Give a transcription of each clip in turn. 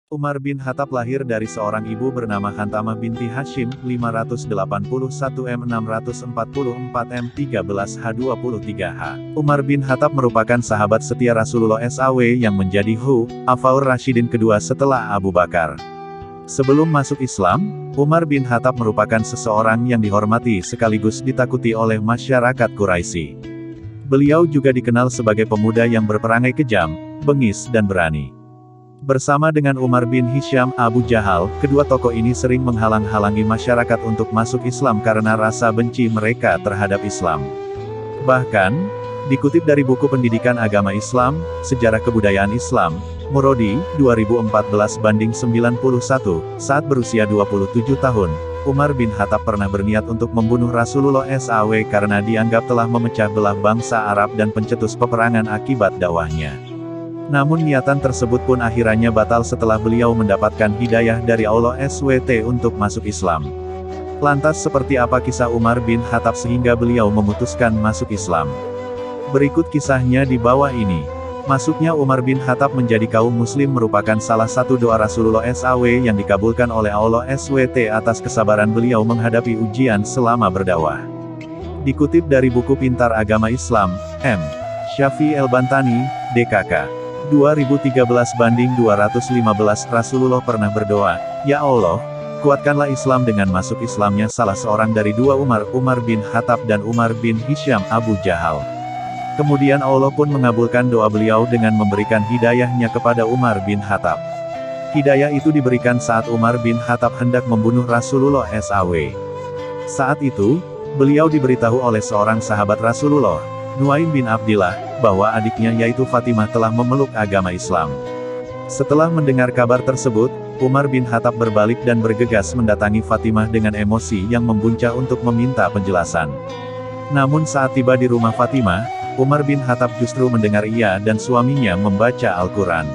Umar bin Khattab lahir dari seorang ibu bernama Hantamah binti Hashim, 581 M 644 M 13 H 23H. Umar bin Khattab merupakan sahabat setia Rasulullah SAW yang menjadi Khu'afaur Rasyidin kedua setelah Abu Bakar. Sebelum masuk Islam, Umar bin Khattab merupakan seseorang yang dihormati sekaligus ditakuti oleh masyarakat Quraisy. Beliau juga dikenal sebagai pemuda yang berperangai kejam, bengis dan berani. Bersama dengan Umar bin Hisham, Abu Jahal, kedua tokoh ini sering menghalang-halangi masyarakat untuk masuk Islam karena rasa benci mereka terhadap Islam. Bahkan, dikutip dari buku Pendidikan Agama Islam, Sejarah Kebudayaan Islam, Murodi, 2014-91, saat berusia 27 tahun, Umar bin Khattab pernah berniat untuk membunuh Rasulullah SAW karena dianggap telah memecah belah bangsa Arab dan pencetus peperangan akibat dakwahnya. Namun niatan tersebut pun akhirnya batal setelah beliau mendapatkan hidayah dari Allah SWT untuk masuk Islam. Lantas seperti apa kisah Umar bin Khattab sehingga beliau memutuskan masuk Islam? Berikut kisahnya di bawah ini. Masuknya Umar bin Khattab menjadi kaum muslim merupakan salah satu doa Rasulullah SAW yang dikabulkan oleh Allah SWT atas kesabaran beliau menghadapi ujian selama berdakwah. Dikutip dari buku Pintar Agama Islam, M. Syafi El-Bantani, DKK. 2013-215 Rasulullah pernah berdoa, "Ya Allah, kuatkanlah Islam dengan masuk Islamnya salah seorang dari dua Umar bin Khattab dan Umar bin Hisham Abu Jahal." Kemudian Allah pun mengabulkan doa beliau dengan memberikan hidayahnya kepada Umar bin Khattab. Hidayah itu diberikan saat Umar bin Khattab hendak membunuh Rasulullah SAW. Saat itu, beliau diberitahu oleh seorang sahabat Rasulullah, Nuaim bin Abdillah, bahwa adiknya yaitu Fatimah telah memeluk agama Islam. Setelah mendengar kabar tersebut, Umar bin Khattab berbalik dan bergegas mendatangi Fatimah dengan emosi yang membuncah untuk meminta penjelasan. Namun saat tiba di rumah Fatimah, Umar bin Khattab justru mendengar ia dan suaminya membaca Al-Quran.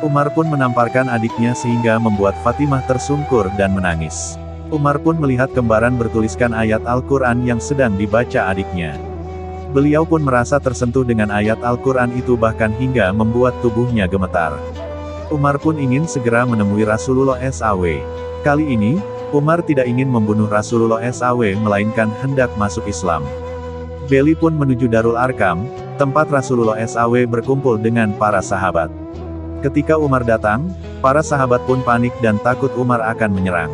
Umar pun menamparkan adiknya sehingga membuat Fatimah tersungkur dan menangis. Umar pun melihat kembaran bertuliskan ayat Al-Quran yang sedang dibaca adiknya. Beliau pun merasa tersentuh dengan ayat Al-Quran itu bahkan hingga membuat tubuhnya gemetar. Umar pun ingin segera menemui Rasulullah SAW. Kali ini, Umar tidak ingin membunuh Rasulullah SAW melainkan hendak masuk Islam. Beliau pun menuju Darul Arkam, tempat Rasulullah SAW berkumpul dengan para sahabat. Ketika Umar datang, para sahabat pun panik dan takut Umar akan menyerang.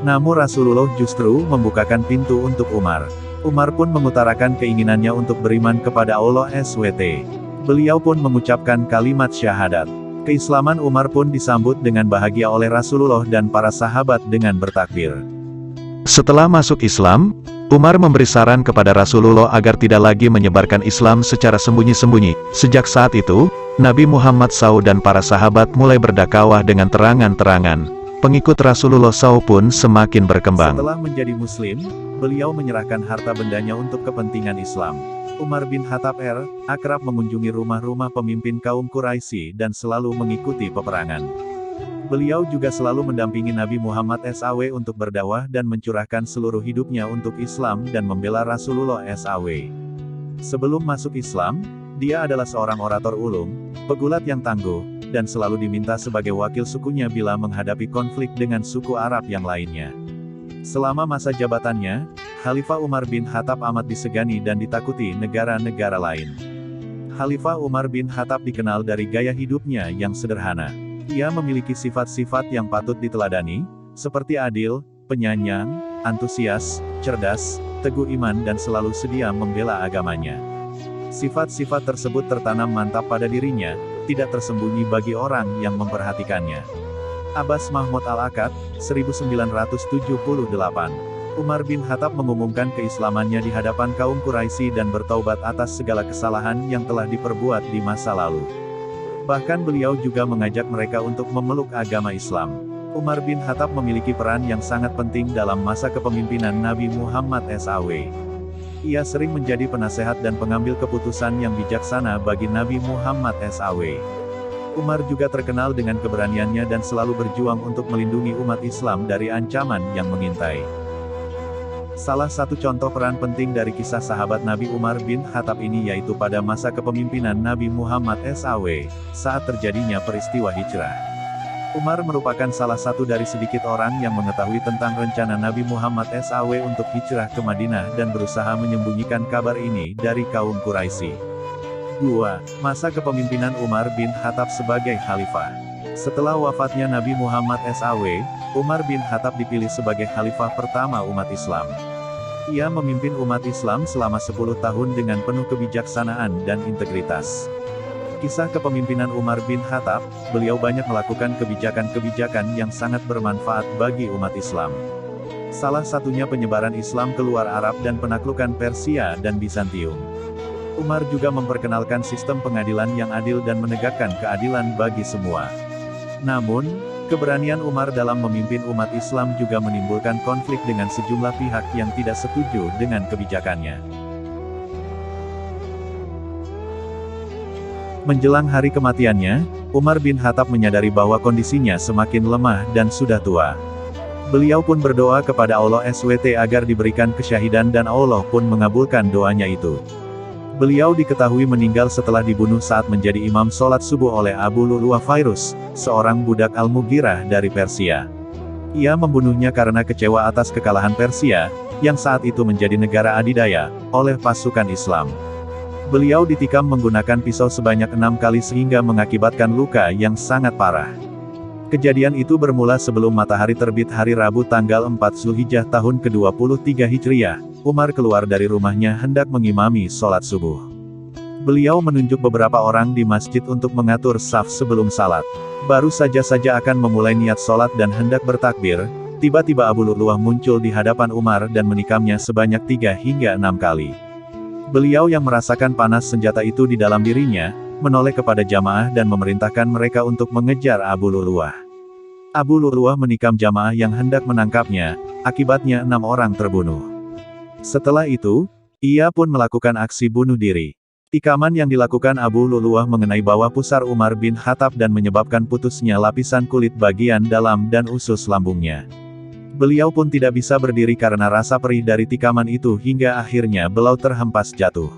Namun Rasulullah justru membukakan pintu untuk Umar. Umar pun mengutarakan keinginannya untuk beriman kepada Allah SWT. Beliau pun mengucapkan kalimat syahadat. Keislaman Umar pun disambut dengan bahagia oleh Rasulullah dan para sahabat dengan bertakbir. Setelah masuk Islam, Umar memberi saran kepada Rasulullah agar tidak lagi menyebarkan Islam secara sembunyi-sembunyi. Sejak saat itu, Nabi Muhammad SAW dan para sahabat mulai berdakwah dengan terangan-terangan. Pengikut Rasulullah SAW pun semakin berkembang. Setelah menjadi muslim, beliau menyerahkan harta bendanya untuk kepentingan Islam. Umar bin Khattab akrab mengunjungi rumah-rumah pemimpin kaum Quraisy dan selalu mengikuti peperangan. Beliau juga selalu mendampingi Nabi Muhammad SAW untuk berdakwah dan mencurahkan seluruh hidupnya untuk Islam dan membela Rasulullah SAW. Sebelum masuk Islam, dia adalah seorang orator ulung, pegulat yang tangguh, dan selalu diminta sebagai wakil sukunya bila menghadapi konflik dengan suku Arab yang lainnya. Selama masa jabatannya, Khalifah Umar bin Khattab amat disegani dan ditakuti negara-negara lain. Khalifah Umar bin Khattab dikenal dari gaya hidupnya yang sederhana. Ia memiliki sifat-sifat yang patut diteladani, seperti adil, penyayang, antusias, cerdas, teguh iman dan selalu sedia membela agamanya. Sifat-sifat tersebut tertanam mantap pada dirinya, tidak tersembunyi bagi orang yang memperhatikannya. Abbas Mahmud Al-Akkad, 1978. Umar bin Khattab mengumumkan keislamannya di hadapan kaum Quraisy dan bertaubat atas segala kesalahan yang telah diperbuat di masa lalu. Bahkan beliau juga mengajak mereka untuk memeluk agama Islam. Umar bin Khattab memiliki peran yang sangat penting dalam masa kepemimpinan Nabi Muhammad SAW. Ia sering menjadi penasehat dan pengambil keputusan yang bijaksana bagi Nabi Muhammad SAW. Umar juga terkenal dengan keberaniannya dan selalu berjuang untuk melindungi umat Islam dari ancaman yang mengintai. Salah satu contoh peran penting dari kisah sahabat Nabi Umar bin Khattab ini yaitu pada masa kepemimpinan Nabi Muhammad SAW, saat terjadinya peristiwa hijrah. Umar merupakan salah satu dari sedikit orang yang mengetahui tentang rencana Nabi Muhammad SAW untuk hijrah ke Madinah dan berusaha menyembunyikan kabar ini dari kaum Quraisy. 2. Masa kepemimpinan Umar bin Khattab sebagai khalifah. Setelah wafatnya Nabi Muhammad SAW, Umar bin Khattab dipilih sebagai khalifah pertama umat Islam. Ia memimpin umat Islam selama 10 tahun dengan penuh kebijaksanaan dan integritas. Kisah kepemimpinan Umar bin Khattab, beliau banyak melakukan kebijakan-kebijakan yang sangat bermanfaat bagi umat Islam. Salah satunya penyebaran Islam keluar Arab dan penaklukan Persia dan Bizantium. Umar juga memperkenalkan sistem pengadilan yang adil dan menegakkan keadilan bagi semua. Namun, keberanian Umar dalam memimpin umat Islam juga menimbulkan konflik dengan sejumlah pihak yang tidak setuju dengan kebijakannya. Menjelang hari kematiannya, Umar bin Khattab menyadari bahwa kondisinya semakin lemah dan sudah tua. Beliau pun berdoa kepada Allah SWT agar diberikan kesyahidan dan Allah pun mengabulkan doanya itu. Beliau diketahui meninggal setelah dibunuh saat menjadi imam sholat subuh oleh Abu Lu'lu'ah Fairuz, seorang budak Al-Mughirah dari Persia. Ia membunuhnya karena kecewa atas kekalahan Persia, yang saat itu menjadi negara adidaya, oleh pasukan Islam. Beliau ditikam menggunakan pisau sebanyak 6 kali sehingga mengakibatkan luka yang sangat parah. Kejadian itu bermula sebelum matahari terbit hari Rabu tanggal 4 Zulhijjah tahun ke-23 Hijriah. Umar keluar dari rumahnya hendak mengimami sholat subuh. Beliau menunjuk beberapa orang di masjid untuk mengatur saf sebelum salat. Baru saja akan memulai niat sholat dan hendak bertakbir, tiba-tiba Abu Lu'lu'ah muncul di hadapan Umar dan menikamnya sebanyak 3 hingga 6 kali. Beliau yang merasakan panas senjata itu di dalam dirinya, menoleh kepada jamaah dan memerintahkan mereka untuk mengejar Abu Lu'lu'ah. Abu Lu'lu'ah menikam jamaah yang hendak menangkapnya, akibatnya 6 orang terbunuh. Setelah itu, ia pun melakukan aksi bunuh diri. Tikaman yang dilakukan Abu Lu'lu'ah mengenai bawah pusar Umar bin Khattab dan menyebabkan putusnya lapisan kulit bagian dalam dan usus lambungnya. Beliau pun tidak bisa berdiri karena rasa perih dari tikaman itu hingga akhirnya beliau terhempas jatuh.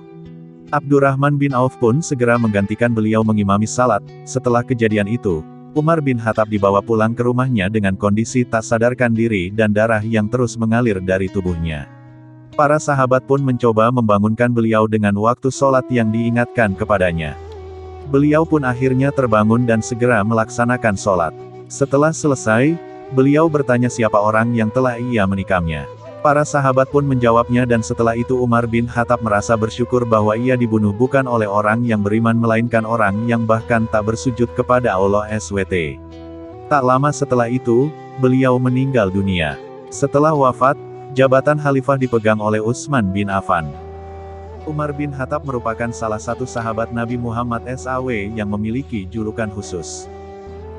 Abdurrahman bin Auf pun segera menggantikan beliau mengimami salat. Setelah kejadian itu, Umar bin Khattab dibawa pulang ke rumahnya dengan kondisi tak sadarkan diri dan darah yang terus mengalir dari tubuhnya. Para sahabat pun mencoba membangunkan beliau dengan waktu sholat yang diingatkan kepadanya. Beliau pun akhirnya terbangun dan segera melaksanakan sholat. Setelah selesai, beliau bertanya siapa orang yang telah ia menikamnya. Para sahabat pun menjawabnya dan setelah itu Umar bin Khattab merasa bersyukur bahwa ia dibunuh bukan oleh orang yang beriman melainkan orang yang bahkan tak bersujud kepada Allah SWT. Tak lama setelah itu, beliau meninggal dunia. Setelah wafat, jabatan khalifah dipegang oleh Utsman bin Affan. Umar bin Khattab merupakan salah satu sahabat Nabi Muhammad SAW yang memiliki julukan khusus.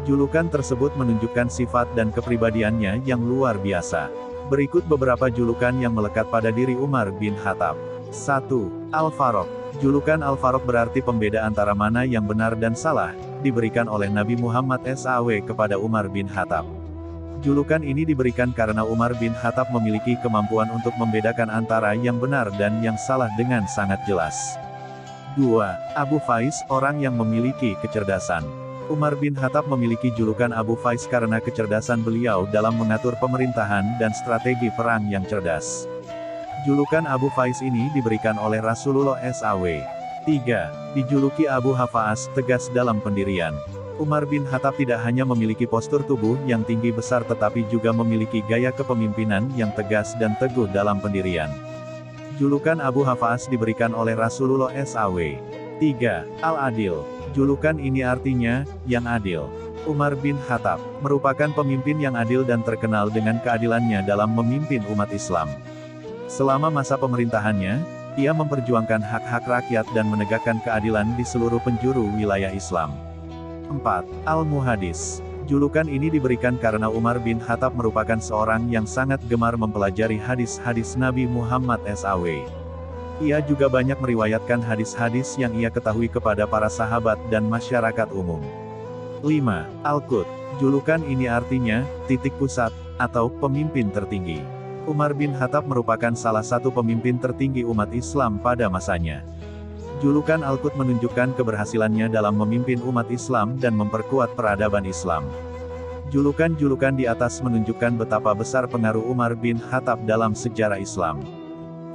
Julukan tersebut menunjukkan sifat dan kepribadiannya yang luar biasa. Berikut beberapa julukan yang melekat pada diri Umar bin Khattab. 1. Al-Faruq. Julukan Al-Faruq berarti pembeda antara mana yang benar dan salah, diberikan oleh Nabi Muhammad SAW kepada Umar bin Khattab. Julukan ini diberikan karena Umar bin Khattab memiliki kemampuan untuk membedakan antara yang benar dan yang salah dengan sangat jelas. 2. Abu Faiz, orang yang memiliki kecerdasan. Umar bin Khattab memiliki julukan Abu Faiz karena kecerdasan beliau dalam mengatur pemerintahan dan strategi perang yang cerdas. Julukan Abu Faiz ini diberikan oleh Rasulullah SAW. 3. Dijuluki Abu Hafa'as, tegas dalam pendirian. Umar bin Khattab tidak hanya memiliki postur tubuh yang tinggi besar tetapi juga memiliki gaya kepemimpinan yang tegas dan teguh dalam pendirian. Julukan Abu Hafa'as diberikan oleh Rasulullah SAW. 3. Al-Adil. Julukan ini artinya, yang adil. Umar bin Khattab merupakan pemimpin yang adil dan terkenal dengan keadilannya dalam memimpin umat Islam. Selama masa pemerintahannya, ia memperjuangkan hak-hak rakyat dan menegakkan keadilan di seluruh penjuru wilayah Islam. 4. Al-Muhadis. Julukan ini diberikan karena Umar bin Khattab merupakan seorang yang sangat gemar mempelajari hadis-hadis Nabi Muhammad SAW. Ia juga banyak meriwayatkan hadis-hadis yang ia ketahui kepada para sahabat dan masyarakat umum. 5. Al-Qut. Julukan ini artinya, titik pusat, atau pemimpin tertinggi. Umar bin Khattab merupakan salah satu pemimpin tertinggi umat Islam pada masanya. Julukan Al-Qut menunjukkan keberhasilannya dalam memimpin umat Islam dan memperkuat peradaban Islam. Julukan-julukan di atas menunjukkan betapa besar pengaruh Umar bin Khattab dalam sejarah Islam.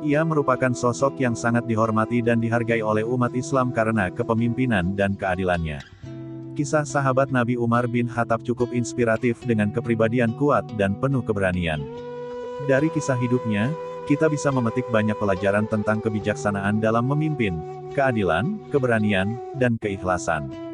Ia merupakan sosok yang sangat dihormati dan dihargai oleh umat Islam karena kepemimpinan dan keadilannya. Kisah sahabat Nabi Umar bin Khattab cukup inspiratif dengan kepribadian kuat dan penuh keberanian. Dari kisah hidupnya, kita bisa memetik banyak pelajaran tentang kebijaksanaan dalam memimpin, keadilan, keberanian, dan keikhlasan.